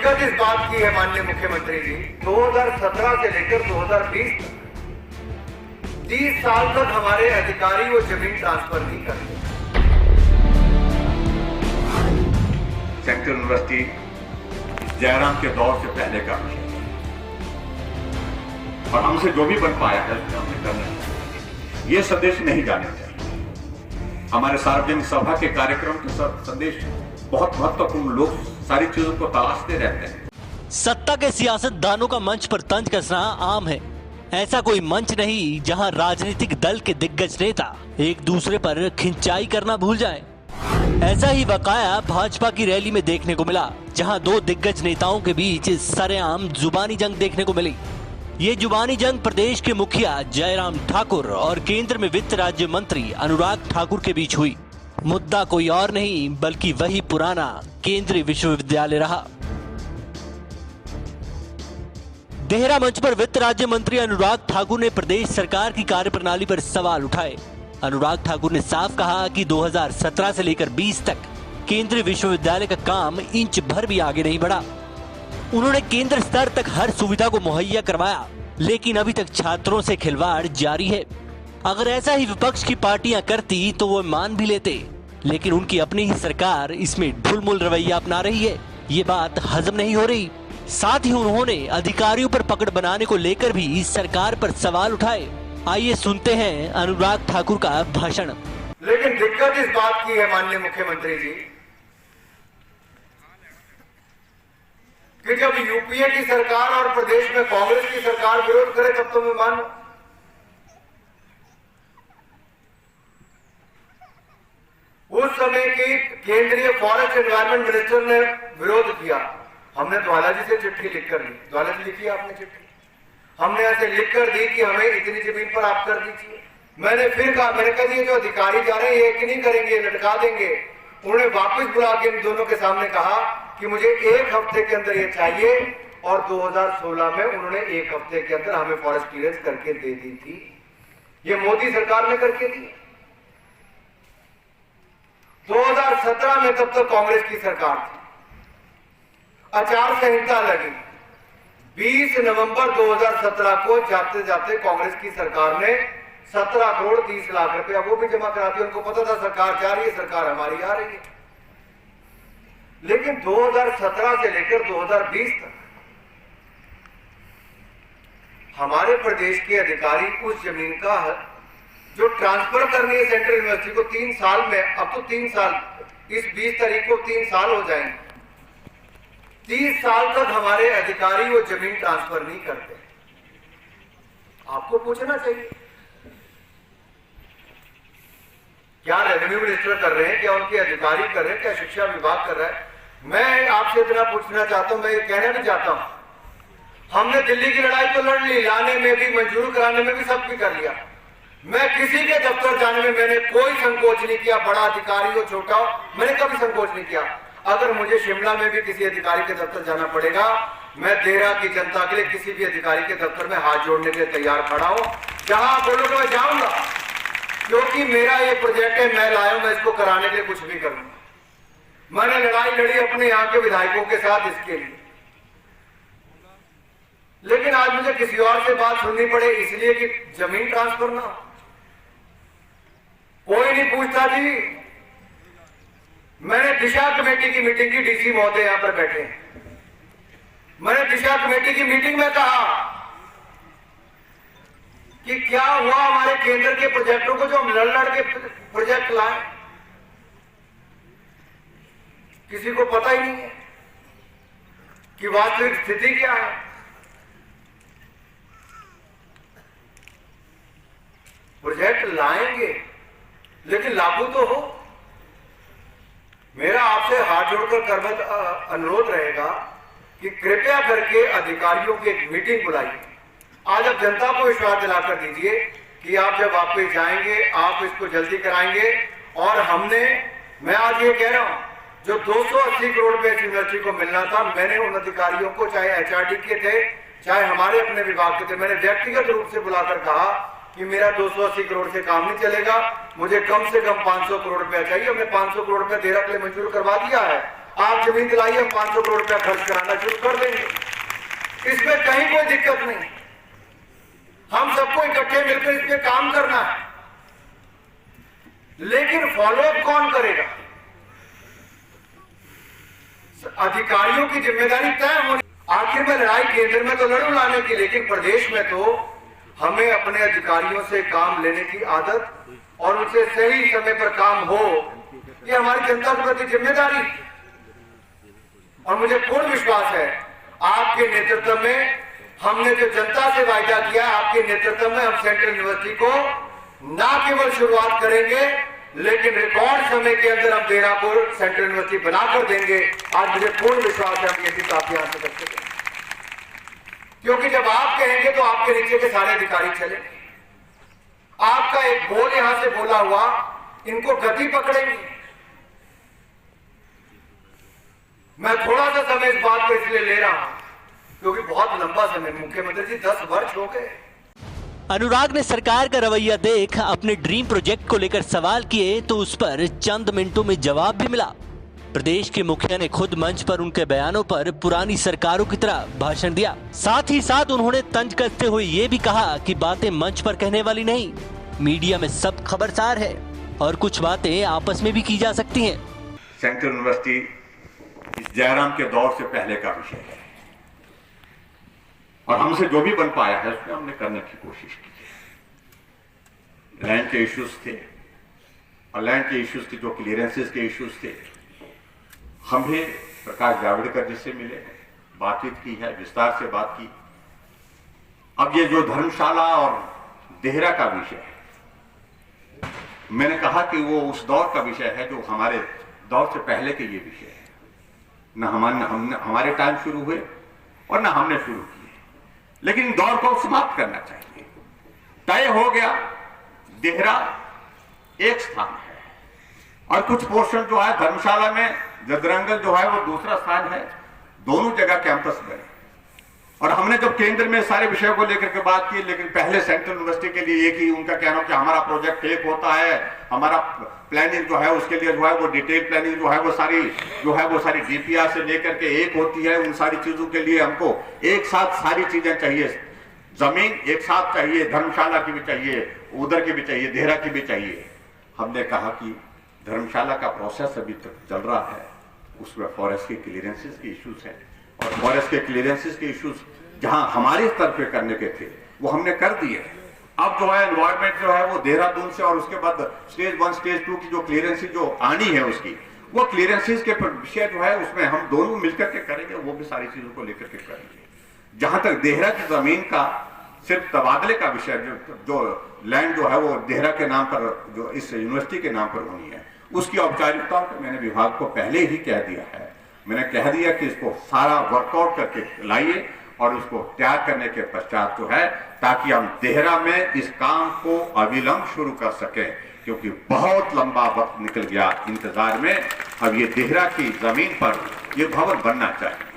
दिक्कत इस बात की है माननीय मुख्यमंत्री जी, 2017 से लेकर 2020 तक 30 साल तक हमारे अधिकारी वो जमीन ट्रांसफर नहीं करते। सेंट्रल यूनिवर्सिटी जयराम के दौर से पहले का विषय और हमसे जो भी बन पाया है हमने करना है। ये संदेश नहीं जाने चाहिए। हमारे सार्वजनिक सभा के कार्यक्रम के संदेश बहुत महत्वपूर्ण, लोग सारी चीजों को तलाशते रहते हैं। सत्ता के सियासतदानों का मंच पर तंज कसना आम है। ऐसा कोई मंच नहीं जहां राजनीतिक दल के दिग्गज नेता एक दूसरे पर खिंचाई करना भूल जाएं। ऐसा ही वाकया भाजपा की रैली में देखने को मिला, जहां दो दिग्गज नेताओं के बीच सरेआम जुबानी जंग देखने को मिली। ये जुबानी जंग प्रदेश के मुखिया जयराम ठाकुर और केंद्र में वित्त राज्य मंत्री अनुराग ठाकुर के बीच हुई। मुद्दा कोई और नहीं बल्कि वही पुराना केंद्रीय विश्वविद्यालय रहा। देहरा मंच पर वित्त राज्य मंत्री अनुराग ठाकुर ने प्रदेश सरकार की कार्यप्रणाली पर सवाल उठाए। अनुराग ठाकुर ने साफ कहा कि 2017 से लेकर 20 तक केंद्रीय विश्वविद्यालय का काम इंच भर भी आगे नहीं बढ़ा। उन्होंने केंद्र स्तर तक हर सुविधा को मुहैया करवाया, लेकिन अभी तक छात्रों से खिलवाड़ जारी है। अगर ऐसा ही विपक्ष की पार्टियां करती तो वो मान भी लेते, लेकिन उनकी अपनी ही सरकार इसमें ढुलमुल रवैया अपना रही है। ये बात हजम नहीं हो रही। साथ ही उन्होंने अधिकारियों पर पकड़ बनाने को लेकर भी इस सरकार पर सवाल उठाए। आइए सुनते हैं अनुराग ठाकुर का भाषण। लेकिन दिक्कत इस बात की है माननीय मुख्यमंत्री जी कि जब यूपीए की सरकार और प्रदेश में कांग्रेस की सरकार विरोध करे तब तो मैं मानूं। उस समय की केंद्रीय फॉरेस्ट एनवायरमेंट मिनिस्टर ने विरोध किया। हमने ज्वाला जी से चिट्ठी लिखकर दी। ज्वाला जी लिखी आपने चिट्ठी, हमने ऐसे लिखकर दी कि हमें इतनी जमीन पर आप कर दीजिए। मैंने फिर कहा, मैंने कहा ये जो अधिकारी जा रहे हैं ये कि नहीं करेंगे, लटका देंगे। उन्होंने वापस बुला के इन दोनों के सामने कहा कि मुझे 1 हफ्ते के अंदर ये चाहिए, और 2016 में उन्होंने 1 हफ्ते के अंदर हमें फॉरेस्ट क्लियरेंस करके दे दी थी। ये मोदी सरकार ने करके दी। 2017 में तब तक कांग्रेस की सरकार थी, आचार संहिता लगी। 20 नवंबर 2017 को जाते जाते कांग्रेस की सरकार ने 17 करोड़ 30 लाख रुपया वो भी जमा करा दिया। उनको पता था सरकार जा रही है, सरकार हमारी आ रही है। लेकिन 2017 से लेकर 2020 तक हमारे प्रदेश के अधिकारी उस जमीन का जो ट्रांसफर करनी है सेंट्रल यूनिवर्सिटी को 3 साल में, अब तो 3 साल, इस 20 तारीख को 3 साल हो जाएंगे, 30 साल तक हमारे अधिकारी वो जमीन ट्रांसफर नहीं करते। आपको पूछना चाहिए, क्या रेवेन्यू मिनिस्टर कर रहे हैं, क्या उनके अधिकारी कर रहे हैं, क्या शिक्षा विभाग कर रहा है? मैं आपसे इतना पूछना चाहता हूं, मैं कहना भी चाहता हूं, हमने दिल्ली की लड़ाई तो लड़ ली, लाने में भी, मंजूर कराने में भी, सब भी कर लिया। मैं किसी के दफ्तर जाने में मैंने कोई संकोच नहीं किया, बड़ा अधिकारी हो छोटा हो, मैंने कभी संकोच नहीं किया। अगर मुझे शिमला में भी किसी अधिकारी के दफ्तर जाना पड़ेगा, मैं देहरा की जनता के लिए किसी भी अधिकारी के दफ्तर में हाथ जोड़ने के लिए तैयार खड़ा हूं। जहां बोलोगे मैं जाऊंगा, क्योंकि मेरा ये प्रोजेक्ट है, मैं लाया हूं, मैं इसको कराने के लिए कुछ भी करूंगा। मैंने लड़ाई लड़ी अपने यहाँ के विधायकों के साथ इसके लिए, लेकिन आज मुझे किसी और से बात सुननी पड़े इसलिए कि जमीन ट्रांसफर ना। कोई नहीं पूछता जी। मैंने दिशा कमेटी की मीटिंग की, डीसी महोदय यहां पर बैठे हैं, मैंने दिशा कमेटी की मीटिंग में कहा कि क्या हुआ हमारे केंद्र के प्रोजेक्टों को जो हम लड़ के प्रोजेक्ट लाए, किसी को पता ही नहीं है कि वास्तविक स्थिति क्या है। प्रोजेक्ट लाएंगे लेकिन लागू तो हो। मेरा आपसे हाथ जोड़कर अनुरोध रहेगा कि कृपया करके अधिकारियों की एक मीटिंग बुलाइए। आज आप जनता को विश्वास दिलाकर दीजिए कि आप जब वापस जाएंगे आप इसको जल्दी कराएंगे। और मैं आज ये कह रहा हूं, जो 280 करोड़ रुपए इस यूनिवर्सिटी को मिलना था, मैंने उन अधिकारियों को, चाहे एचआरडी के थे चाहे हमारे अपने विभाग के थे, मैंने व्यक्तिगत रूप से बुलाकर कहा कि मेरा 280 करोड़ से काम नहीं चलेगा, मुझे कम से कम 500 करोड़ रुपया चाहिए। हमने 500 करोड़ रुपया देहरा के लिए मंजूर करवा दिया है। आप जमीन दिलाइए, हम 500 करोड़ रुपया खर्च कराना शुरू कर देंगे। इसमें कहीं कोई दिक्कत नहीं। हम सबको इकट्ठे मिलकर इस पे काम करना है, लेकिन फॉलोअप कौन करेगा? अधिकारियों की जिम्मेदारी तय होनी। आखिर में लड़ाई केंद्र में तो लड़ू लाने की, लेकिन प्रदेश में तो हमें अपने अधिकारियों से काम लेने की आदत और उनसे सही समय पर काम हो, ये हमारी जनता के प्रति जिम्मेदारी है। और मुझे पूर्ण विश्वास है आपके नेतृत्व में, हमने जो जनता से वायदा किया, आपके नेतृत्व में हम सेंट्रल यूनिवर्सिटी को न केवल शुरुआत करेंगे, लेकिन रिकॉर्ड समय के अंदर हम देहरा को सेंट्रल यूनिवर्सिटी बनाकर देंगे। आज मुझे पूर्ण विश्वास है हम ये चीज आप यहां से कर सकेंगे, क्योंकि जब आप कहेंगे तो आपके नीचे के सारे अधिकारी चलेंगे। आपका एक बोल यहां से बोला हुआ इनको गति पकड़ेंगे। मैं थोड़ा सा समय इस बात को इसलिए ले रहा हूं क्योंकि बहुत लंबा समय, मुख्यमंत्री जी 10 वर्ष हो गए। अनुराग ने सरकार का रवैया देख अपने ड्रीम प्रोजेक्ट को लेकर सवाल किए तो उस पर चंद मिनटों में जवाब भी मिला। प्रदेश के मुखिया ने खुद मंच पर उनके बयानों पर पुरानी सरकारों की तरह भाषण दिया। साथ ही साथ उन्होंने तंज कसते हुए ये भी कहा कि बातें मंच पर कहने वाली नहीं, मीडिया में सब खबरसार है और कुछ बातें आपस में भी की जा सकती हैं। सेंट्रल यूनिवर्सिटी इस जयराम के दौर से पहले का विषय है और हमसे जो भी बन पाया है उसमें हमने करने की कोशिश की है। लैंड के इश्यूज थे और लैंड के इश्यूज के जो क्लियरेंसेस के इश्यूज थे, हमें प्रकाश जावड़ेकर जी से मिले, बातचीत की है, विस्तार से बात की। अब ये जो धर्मशाला और देहरा का विषय है, मैंने कहा कि वो उस दौर का विषय है जो हमारे दौर से पहले के ये विषय है। न हमारे टाइम शुरू हुए और न हमने शुरू किए, लेकिन दौर को समाप्त करना चाहिए। तय हो गया, देहरा एक स्थान है और कुछ पोर्शन जो है धर्मशाला में, जदरंगल जो है वो दूसरा स्थान है। दोनों जगह कैंपस बने और हमने जब केंद्र में सारे विषयों को लेकर के बात की, लेकिन पहले सेंट्रल यूनिवर्सिटी के लिए एक ही उनका कहना कि हमारा प्रोजेक्ट एक होता है, हमारा प्लानिंग जो है उसके लिए जो है वो डिटेल प्लानिंग जो है वो सारी डीपीआर से लेकर के एक होती है। उन सारी चीजों के लिए हमको एक साथ सारी चीजें चाहिए, जमीन एक साथ चाहिए, धर्मशाला की भी चाहिए, उधर की भी चाहिए, देहरा की भी चाहिए। हमने कहा कि धर्मशाला का प्रोसेस अभी तक चल रहा है, उसमें फॉरेस्ट के क्लियरेंसेस के इश्यूज हैं और फॉरेस्ट के क्लियरेंसेस के इश्यूज जहां हमारे स्तर पे करने के थे वो हमने कर दिए। अब जो है एनवायरमेंट जो है वो देहरादून से और उसके बाद स्टेज 1 स्टेज 2 की जो क्लियरेंसेस जो आनी है उसकी, वो क्लियरेंसेस के विषय जो है उसमें हम दोनों मिलकर के करेंगे, वो भी सारी चीजों को लेकर के करेंगे। जहां तक देहरा की जमीन का सिर्फ तबादले का विषय, जो लैंड जो है वो देहरा के नाम पर, जो इस यूनिवर्सिटी के नाम पर होनी है, उसकी औपचारिकताओं को मैंने विभाग को पहले ही कह दिया है। मैंने कह दिया कि इसको सारा वर्कआउट करके लाइए और उसको तैयार करने के पश्चात जो है, ताकि हम देहरा में इस काम को अविलंब शुरू कर सकें, क्योंकि बहुत लंबा वक्त निकल गया इंतजार में। अब ये देहरा की जमीन पर ये भवन बनना चाहिए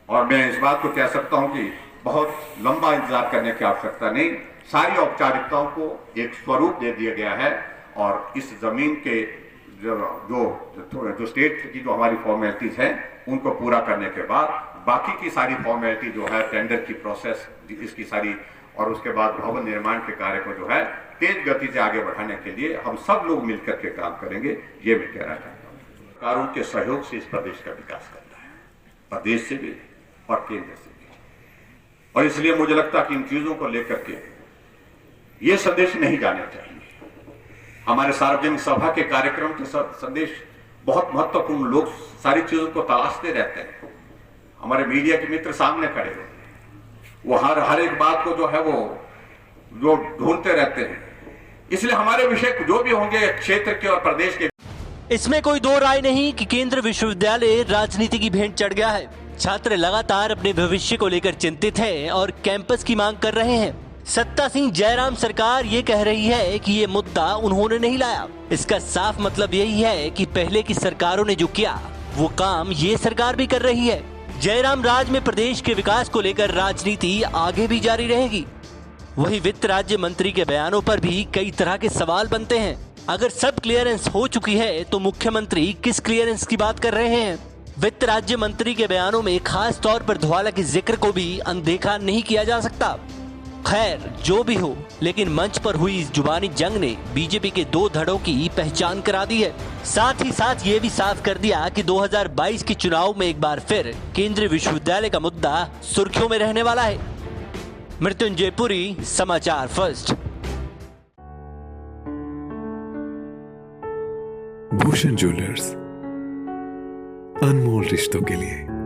और मैं इस बात को कह सकता हूं कि बहुत लंबा इंतजार करने की आवश्यकता नहीं। सारी औपचारिकताओं को एक स्वरूप दे दिया गया है और इस जमीन के जो स्टेट की जो हमारी फॉर्मेलिटीज हैं उनको पूरा करने के बाद बाकी की सारी फॉर्मेलिटी जो है, टेंडर की प्रोसेस, इसकी सारी, और उसके बाद भवन निर्माण के कार्य को जो है तेज गति से आगे बढ़ाने के लिए हम सब लोग मिलकर के काम करेंगे, ये मैं कहना चाहता हूँ। सरकारों के सहयोग से इस प्रदेश का विकास करना है, प्रदेश से भी और केंद्र से भी, और इसलिए मुझे लगता है कि इन चीजों को लेकर के ये संदेश नहीं जाने चाहिए। हमारे सार्वजनिक सभा के कार्यक्रम के संदेश बहुत महत्वपूर्ण, लोग सारी चीजों को तलाशते रहते हैं। हमारे मीडिया के मित्र सामने खड़े होते हैं, वो हर एक बात को जो है वो जो ढूंढते रहते हैं। इसलिए हमारे विषय जो भी होंगे क्षेत्र के और प्रदेश के, इसमें कोई दो राय नहीं कि केंद्र विश्वविद्यालय राजनीति की भेंट चढ़ गया है। छात्र लगातार अपने भविष्य को लेकर चिंतित हैं और कैंपस की मांग कर रहे हैं। सत्तासीन जयराम सरकार ये कह रही है कि ये मुद्दा उन्होंने नहीं लाया। इसका साफ मतलब यही है कि पहले की सरकारों ने जो किया वो काम ये सरकार भी कर रही है। जयराम राज में प्रदेश के विकास को लेकर राजनीति आगे भी जारी रहेगी। वहीं वित्त राज्य मंत्री के बयानों पर भी कई तरह के सवाल बनते हैं। अगर सब क्लियरेंस हो चुकी है तो मुख्यमंत्री किस क्लियरेंस की बात कर रहे हैं? वित्त राज्य मंत्री के बयानों में खास तौर पर धवाला के जिक्र को भी अनदेखा नहीं किया जा सकता। खैर जो भी हो, लेकिन मंच पर हुई इस जुबानी जंग ने बीजेपी के दो धड़ों की पहचान करा दी है। साथ ही साथ ये भी साफ कर दिया कि 2022 के चुनाव में एक बार फिर केंद्रीय विश्वविद्यालय का मुद्दा सुर्खियों में रहने वाला है। मृत्युंजय पुरी, समाचार फर्स्ट। भूषण ज्वेलर्स, अनमोल रिश्तों के लिए।